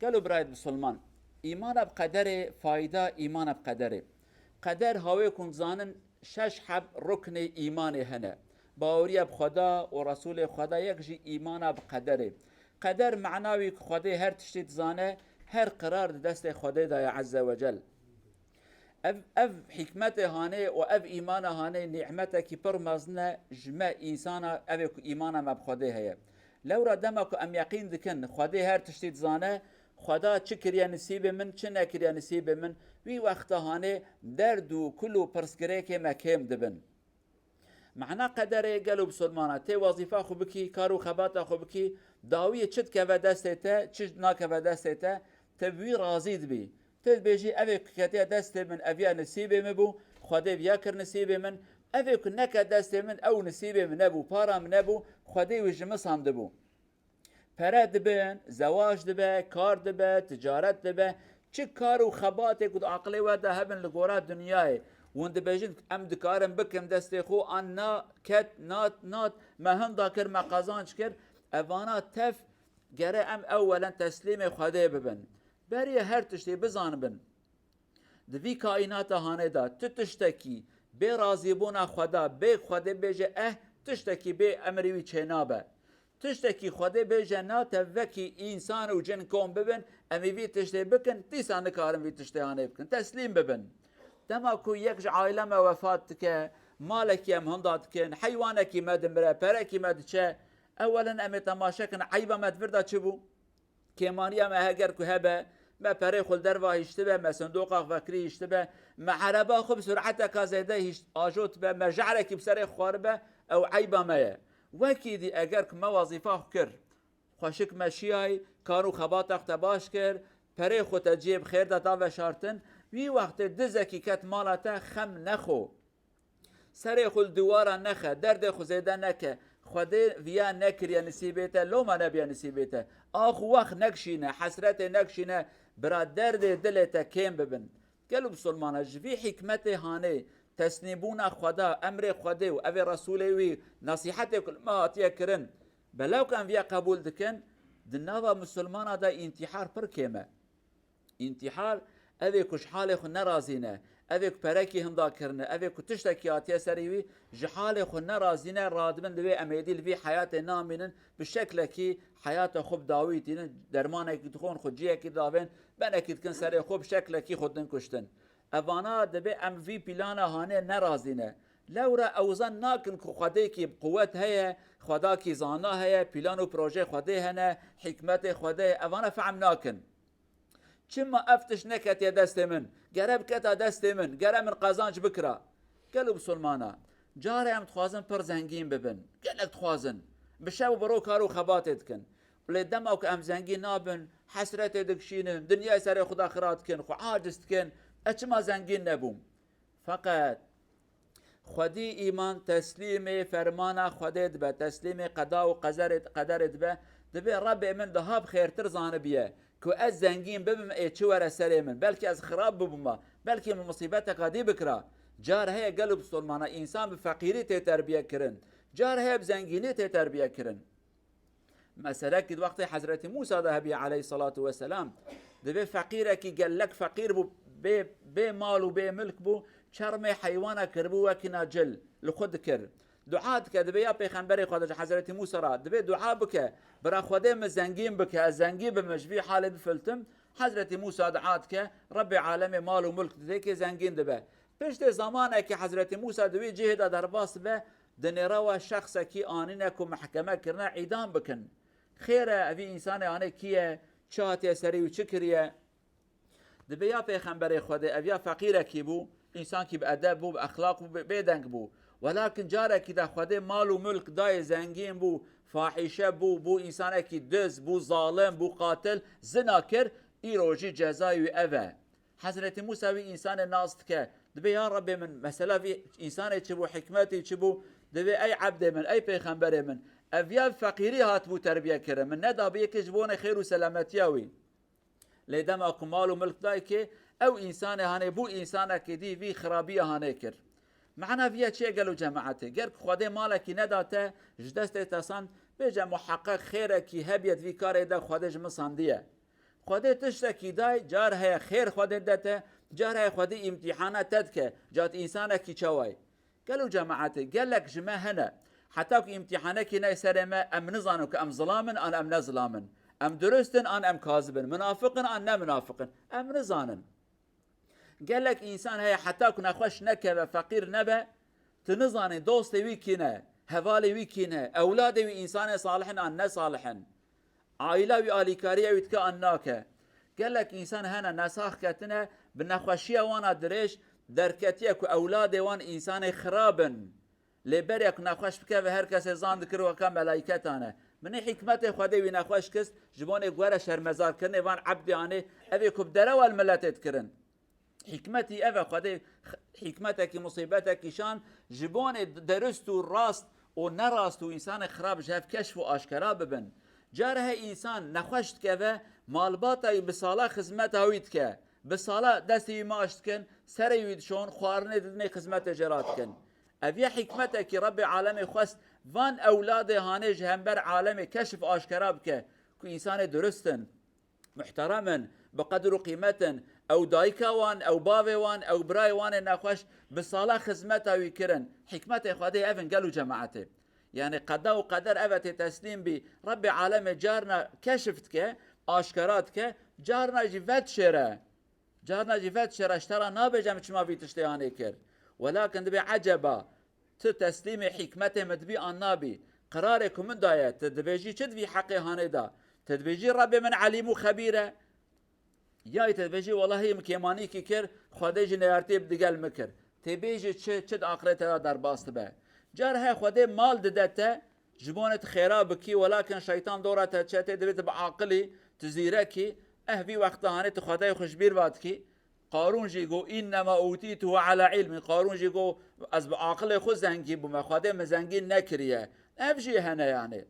قالوا برايد مسلمان ایمان بقدر فایده ایمان بقدره قدر هاوی کن زانن شش حب رکن ایمان هنه باوری بخدا و رسول خدا یک جی ایمان بقدره قدر معناوی که خدا هر تشتید زانه هر قرار دست خدا دای عز وجل اف حکمت هانه و اف ایمان هانه نعمت کی پر مزنه جمع انسان اف ایمان ما بخدا هيا لو را دمك ام یقین دکن خدا هر تشتید زانه خدا چه کریا نصیب من چه نکریا نصیب من وی وقت هانه درد و کلو پرسکره که مکم دبن معنا قدره قالوا بسلمانه تی وظیفه خو بکی کارو خبات خو بکی داوی چت که و دسته چت نا که و دسته تبوی راضی بی تد بیجی اوی کتی دست من اویا نصیب مبو خدا ویا کر نصیب من اوی که نک دست من او نصیب من نبو پارام نبو خدا وی جمسان دبو پره دبن زواج دبه کار دبه تجارت دبه چه کار و خباته کد عقلی و ده هبن لگورا دنیای وند بیجن ام دکارم بکم دست خو آن نا کت نات مهم دا کر مقازانش کر اوانا تف گره ام اولا تسلیم خدا ببن بری هر تشتی بزان بن دوی کائنات هانه دا تشتکی به راضی بونا خدا به خدا بیجه تشتکی به امریوی چنابه تشتکی خدا بیجه نا توکی انسان و جن کن ببن امی وی تشتی بکن تیسان کارم وی تشتی هانه بکن تسلیم ببن دما کو یک عائله ما وفات که مالکی ام هنداد کن حیوانکی مدمره پرکی مد چه اولا امی تماشا کن عیبا مدوردا چه بو کمانی ام هگر که هبه ما پره خل در واه اشتبه ما صندوق فکری اشتبه ما عربا خوب سرعت کازیده آجوت به ما جعلکی بسر خواربه او عیبا مایه وکی دی اگر که ما وظیفه کر خوشک مشیای کارو خبات اختباش کر پره خود تجیب خیر داتا و شارتن وی وقت دزکی کت مالاتا خم نخو سر خل دوارا نخه درد خو زیده نکه خود ویا نکریا نصیبیته لو ما نبیا نصیبیته آخو وقت نکشینه حسرت نکشینه برا درد دلتا کم ببن قالوا بسلمانه جوی حکمت هانه تسنیبون خدا امر خدا و او رسوله وی نصیحت کل ما اتیا کرن بلاو کن ویا قبول دکن دناوا مسلمانه دا انتحار پر کمه انتحار اوی کش حال خو نرازینه اوی که پرکی هندا کرنه اوی که تشتکی آتیا سریوی جحال خو نرازینه رادمن دوی امیدی لوی حیات نامینن بشکل که حیات خوب داویتینن درمانه که تخون خود جیه که داوین بنکید کن سری خوب شکل که خودن کشتن اوانا دبی ام وی پیلانا هانه نرازینه لورا اوزن ناکن که خدای که قوت هیا خدا که زانا هیا پیلان و پروژه خدای هنه حکمت خدای اوانا فهم ناکن چما افتش نکت یا دست من گرب کتا دست من گرب من قازانج بکرا قالوا بسلمانا جاره هم تخوازن پر زنگین ببن گلک تخوازن بشو برو کارو خباتت کن ولی دم او که ام زنگین نابن حسرت دکشینن دنیا سر خدا خرات کن خو عاجز کن اچما زنگین نبوم فقط خودی ایمان تسلیم فرمان خودت به تسلیم قضا و قدرت به دبی رب من دهاب خیرتر زانه بیه که از زنگین ببم ای چه ور سر من بلکه از خراب ببم بلکه مصیبت قدی بکرا جار هي قلب سلمانه انسان به فقیری ته تربیه کرن جار هي بزنگینی ته تربیه کرن مثلا که وقت حضرت موسی ذهبی علیه الصلاة والسلام دبی فقیره که گلک فقیر بو به مال و به ملک بو چرم حیوانه کربو وکنا جل لخود کر دعات که دبی یا پیغمبر خدا حضرت موسی را دبی دعا بکه برا خدا مزنگین بکه از زنگی به مجبی حال بفلتم حضرت موسی دعات که رب عالم مال و ملک دبی که زنگین دبی پشت زمانه که حضرت موسی دبی جهد در باس به دنیرا و شخص کی آنینه کو محکمه کرنا اعدام بکن خیره اوی انسان آنه کیه چاهت سری و چکریه دبی یا پیغمبر خدا اویا فقیره کی بو انسان کی به ادب بو به اخلاق بو به دنگ بو ولكن جاره کی دا خدا مال و ملک دای زنگین بو فاحشه بو انسان کی دز بو ظالم بو قاتل زناکر ایروجی جزای اوه حضرت موسی وی انسان ناست که دبی یا رب من مثلا وی انسان چه بو حکمتی چه بو دبی ای عبد من ای پیغمبر من اویا فقیری هات بو تربیه کرد من ندا به یک جبون خیر و سلامتیاوی لیدم اكو مال و ملک دای که او انسان هانه بو انسان که دی وی خرابی هانه کر معنا فيها چه قالوا جماعته قال خدای مالکی نداته جدست تصان بجا محقق خیره کی هبیت وی کار ده خودش مصاندیه خودی تشتکی دای جار هی خیر خودی دته جار هی خودی امتحانات تدکه جات انسان کی چوای قالوا جماعتي قال لك جماعة هنا حتى في امتحانك هنا يسر ما ام نظن ام ظلام انا ام نظلام ام درست انا ام كاذب منافق انا منافق ام نظان قال لك انسان هي حتى كنا خوش نكبه فقير نبه تنظان دوست ويكينا هوالي ويكينا اولادي وي انسان صالحن ان صالحن عائله وي اليكاريه ويتكا اناك قال لك انسان هنا نساخ كتنا بنخوشيه وانا دريش دركتيك اولاد وان انسان خرابن لبريك نخوش بك هر کس زان ذكر وكم ملائكتانه من حكمته خدي وي نخوش كس جبون غوره شرمزار كن وان عبد يعني ابي كبدره والملات تذكرن حكمتي ابا خدي حكمتك مصيبتك شان جبون درست وراست ونراست وانسان خراب جاف كشف واشكرا ببن جاره انسان نخوشت كذا مالباتا بصاله خدمته ويتك بصاله دستي ماشت كن سري ويدشون خوارنه دني خدمته جرات كن ابي حكمتك رب العالمين خست وان اولاد هانه جهنبر عالم كشف اشكرا بك كو انسان درستن محترما بقدر قيمة او دايكا وان او بافي وان او براي وان نخوش بصاله خدمته ويكرن حكمته خدي افن قالوا جماعته يعني قضاء وقدر أبت تسليم بي رب عالم جارنا كشفتك آشكراتك جارنا جفت شرا جارنا جفت شرا اشترى نابجم ما في تشتياني كر ولكن دبي عجبا تسليم حكمته مدبي النابي قراركم من دايت تدبيجي چد في حقي هانيدا تدبيجي رب من عليم وخبيره يا تدبيجي والله مكيماني كي كر خديج نيارتي بدقل مكر تبيجي چد آخرته در باست به جارها خودي مال ددته جبونت خيرا بكي ولكن شيطان دورته تشتي دبت بعقلي تزيركي اهبي وقت هانت خدي خشبير باتكي قارون جيغو انما اوتيته على علم قارون جيغو از بعقل خود زنگي بما خدي مزنگي نكريه افجي هنا يعني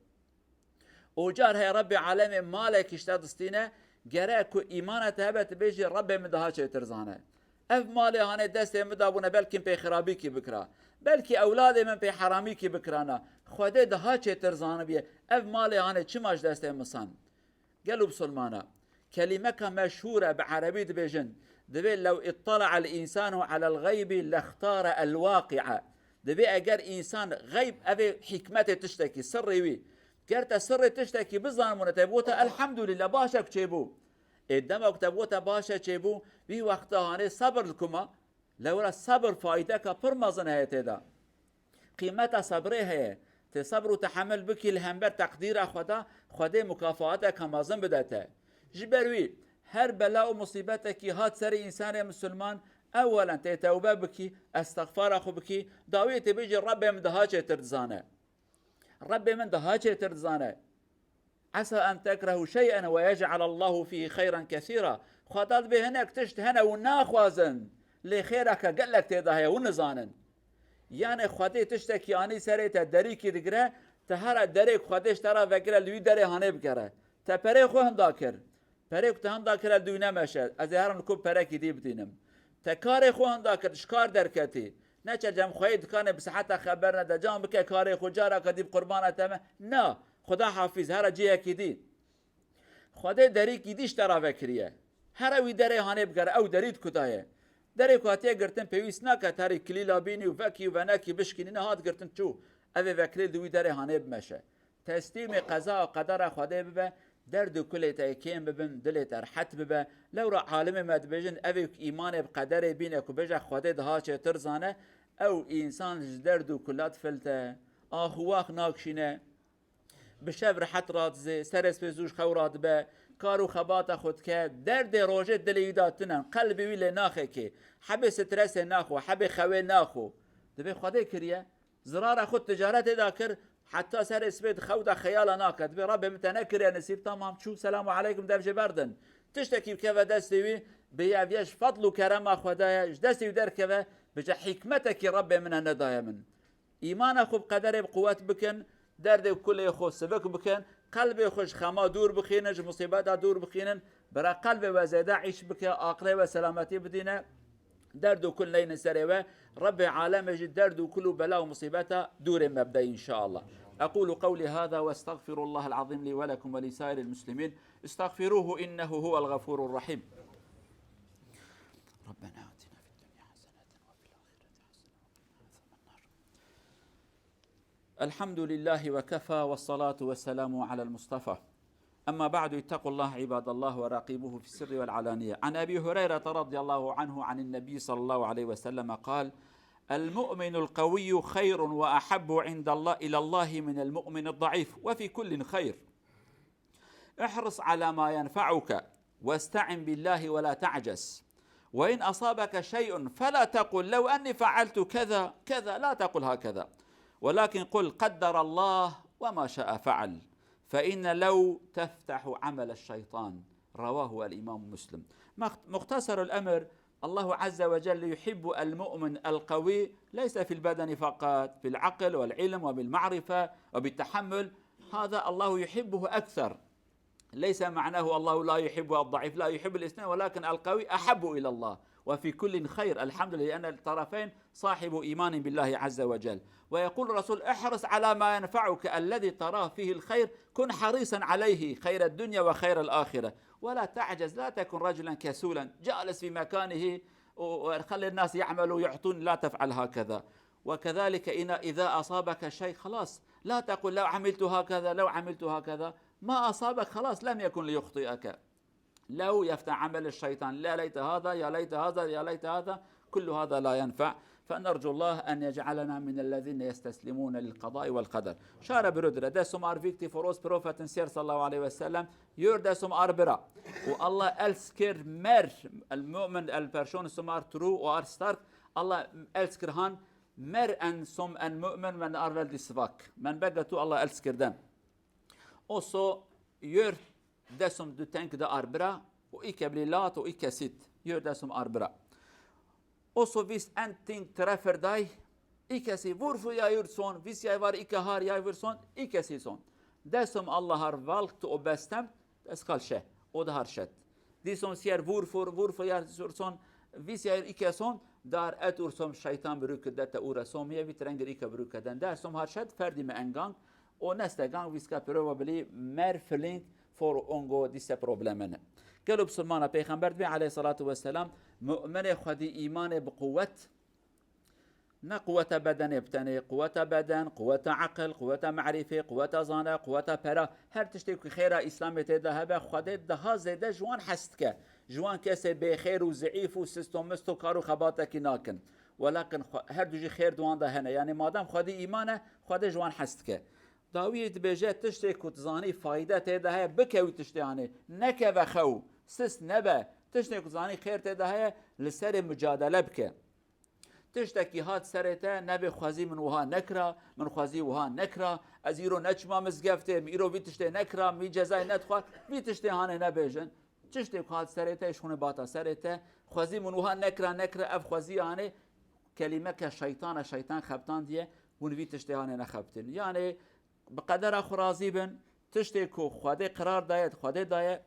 وجارها ربي عالم مالك اشتدستينه جراكو ايمانته هبت بيجي ربي مدها ترزانه اف مالي هانه دست مدابونه بلكي بي خرابي كي بكرا بلكي اولاد من بي حرامي كي بكرانا خودي دها ترزانه بيه اف مالي هانه چماش دست مسان قالوا بسلمانا كلمه مشهوره بعربي دبيجن دبي لو اطلع الانسان على الغيب لاختار الواقع دبي اگر انسان غيب ابي حكمته تشتكي سري وي قرت سر تشتكي بزانمونه تبوته الحمد لله باشك تشيبو ادما كتبوته باشا تشيبو بي وقت هانه صبر لكما لو الصبر فايدك برمزن هيتدا قيمته صبره هي تصبر وتحمل بك الهمبر تقدير خدا مكافاتك كمازن بدته جبروي هر بلاء ومصيبتك هات سر انسان مسلمان اولا توبه بك استغفار اخو بك داويه بيجي رب من دهاجه ترزانه رب من دهاجه ترزانه عسى ان تكرهوا شيئا ويجعل الله فيه خيرا كثيرا خدات به هناك تشت هنا وناخوازن لخيرك قال لك تداهي ونزانن يعني خدي تشتكي اني سريت دريكي دغره تهرا دريك خديش ترى فكره لوي دري هاني بكره تپري خو هنداكر پريك تهنداكر دوينه مشه از هرم کو پرك دي بدينم تكاري خو هنداكر شكار دركتي نچ جم خويد كان بصحته خبرنا د جام بك كاري خو جارا كدي قربانه تمه نا خدا حافظ هر جيه كدي خدي دريكي ديش ترى فكريه هر وي دري هاني بكره او دريد كتايه دري كاتيه گرتن پیوس ناکه تاری کلیلا بینی و وکی و نکی بشکنی نهاد گرتن چو اوه وکلی دوی داری هانه بمشه تسلیم قضا و قدر خدا ببه درد و کلی تایکیم ببن دلت ارحت ببه لو را عالم مدبجن اوه ایمان بقدر بینه که بجه خدا ده چه ترزانه او انسان درد و کلات فلته آخواخ ناکشینه بشب رحت رادزه سرس بزوش خوراد به کارو خبات خود که درد روزه دلی داتنن قلبی ویل ناخه که حب استرس ناخو حب خوي ناخو دبي خدای کریه زرار خود تجارت داکر حتی سر اسبید خود خیال ناکد به رب متنکر نصیب تمام شو سلام علیکم دبج بردن تشتکی که و دستوی بیاویش فضل و کرم خدای دستی در که بجا حکمتك رب من ندای من ایمان خوب قدر بقوت بکن درد کل خو سبک بکن قلب خوش خما دور بخینن مصیبت دور بخینن برا قلب و زیده عیش بکه عاقله و سلامتی بدینه درد كل لين سريوه رب عالم جد درد كل بلاء ومصيبته دور مبدأ إن شاء الله. أقول قولي هذا واستغفر الله العظيم لي ولكم ولسائر المسلمين استغفروه إنه هو الغفور الرحيم. ربنا آتنا في الدنيا حسنة وفي الآخرة حسنة وقنا عذاب النار. الحمد لله وكفى، والصلاة والسلام على المصطفى. أما بعد، اتقوا الله عباد الله وراقبوه في السر والعلانية. عن أبي هريرة رضي الله عنه عن النبي صلى الله عليه وسلم قال: المؤمن القوي خير وأحب عند الله إلى الله من المؤمن الضعيف، وفي كل خير. احرص على ما ينفعك واستعن بالله ولا تعجز. وإن أصابك شيء فلا تقل لو أني فعلت كذا كذا، لا تقل هكذا، ولكن قل قدر الله وما شاء فعل، فإن لو تفتح عمل الشيطان. رواه الإمام مسلم. مختصر الأمر: الله عز وجل يحب المؤمن القوي، ليس في البدن فقط، في العقل والعلم وبالمعرفة وبالتحمل. هذا الله يحبه أكثر. ليس معناه الله لا يحب الضعيف، لا يحب الاثنين، ولكن القوي أحب إلى الله. وفي كل خير، الحمد لله، لأن الطرفين صاحب إيمان بالله عز وجل. ويقول الرسول: احرص على ما ينفعك، الذي تراه فيه الخير كن حريصا عليه، خير الدنيا وخير الآخرة، ولا تعجز، لا تكن رجلا كسولا جالس في مكانه وخلي الناس يعملوا يعطون، لا تفعل هكذا. وكذلك إذا أصابك شيء خلاص لا تقل لو عملت هكذا لو عملت هكذا، ما أصابك خلاص لم يكن ليخطئك. لو يفتح عمل الشيطان، لا ليت هذا يا ليت هذا يا ليت هذا، كل هذا لا ينفع. فنرجو الله أن يجعلنا من الذين يستسلمون للقضاء والقدر. شار برودرا ده سمار فيكتي فروس بروفة سير صلى الله عليه وسلم يورد سمار برا، والله ألسكر مر المؤمن البرشون سمار ترو وار ستارك، الله ألسكر هان مر أن سم أن مؤمن من أرفل دي سفاك من بقتو الله ألسكر دم. أوسو يور دسم دو تانك دا أربرا وإيكا بليلات وإيكا سيت يور دسم أربرا. أوسو فيس أنتين ترافر داي إيكا سي فورفو يا يورسون فيس يا وار إيكا هار يا يورسون إيكا سيسون دسم الله هار فالك تو أبستم أسخال شه أو ده هار شد ديسون سيار فورفو يا يورسون فيس يا إيكا سون دار أتورسوم شيطان بروك دتا أورسوم يا بيترنجر إيكا بروك دن دسم هار شد فردي ما أنغان och nästa gång vi ska pröva bli mer förlint för att undgå dessa problemen. قالوا بسلمان پیغمبر بي عليه الصلاة والسلام مؤمن خدي إيمان بقوة، نا قوة بدن ابتني، قوة بدن، قوة عقل، قوة معرفة، قوة ظانة، قوة برا، هر تشتكي خيرا إسلام تذهب خدي ده زيادة جوان حستك، جوان كسي بخير وزعيف وسيستم مستو كارو خباتك ناكن، ولكن هر دوجي خير دوان ده هنا، يعني مادام خدي إيمانه خدي جوان حستك. داوید بجه تشتی کتزانی فایده تیده های بکوی تشتیانه نکه و خو سس نبه تشتی کتزانی خیر تیده های لسر مجادله بکه تشتکی هات سرته نبه خوازی من وها نکرا من خوازی وها نکرا از ایرو نچما مزگفته ایرو بی تشتی نکرا می جزای ندخواه بی تشتی هانه نبیجن تشتی هات سرته شونه باتا سرته خوازی من وها نکرا اف خوازی هانه کلمه که شیطان خبتان دیه ون بی تشتی هانه نخبتن یعنی بقدر خرازی بن تشتی کو خواده قرار داید خواده داید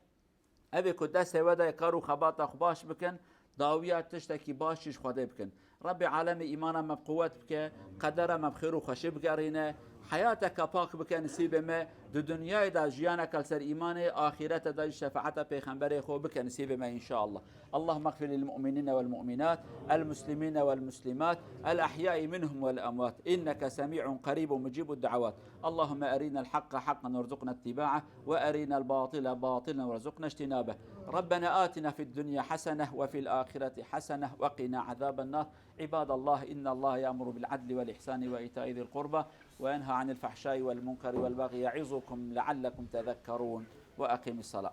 اوی کو دست ودا کارو خبات خباش بکن داویات تشتکی باشش خواده بکن رب عالم ایمانا مبقوت بکه قدر مبخیر و خوشی بگرینه حیاتك پاک بکن نصیب ما دو دنیای دا جیانك السر ایمان آخرت دا شفاعت پیغمبر خو بکن نصیب ما ان شاء الله. اللهم اغفر للمؤمنين والمؤمنات المسلمين والمسلمات الأحياء منهم والأموات إنك سميع قريب مجيب الدعوات. اللهم أرنا الحق حقا وارزقنا اتباعه وأرنا الباطل باطلا وارزقنا اجتنابه. ربنا آتنا في الدنيا حسنة وفي الآخرة حسنة وقنا عذاب النار. عباد الله إن الله يأمر بالعدل والإحسان وإيتاء ذي القربى وينهى عن الفحشاء والمنكر والبغي يعظكم لعلكم تذكرون وأقم الصلاة.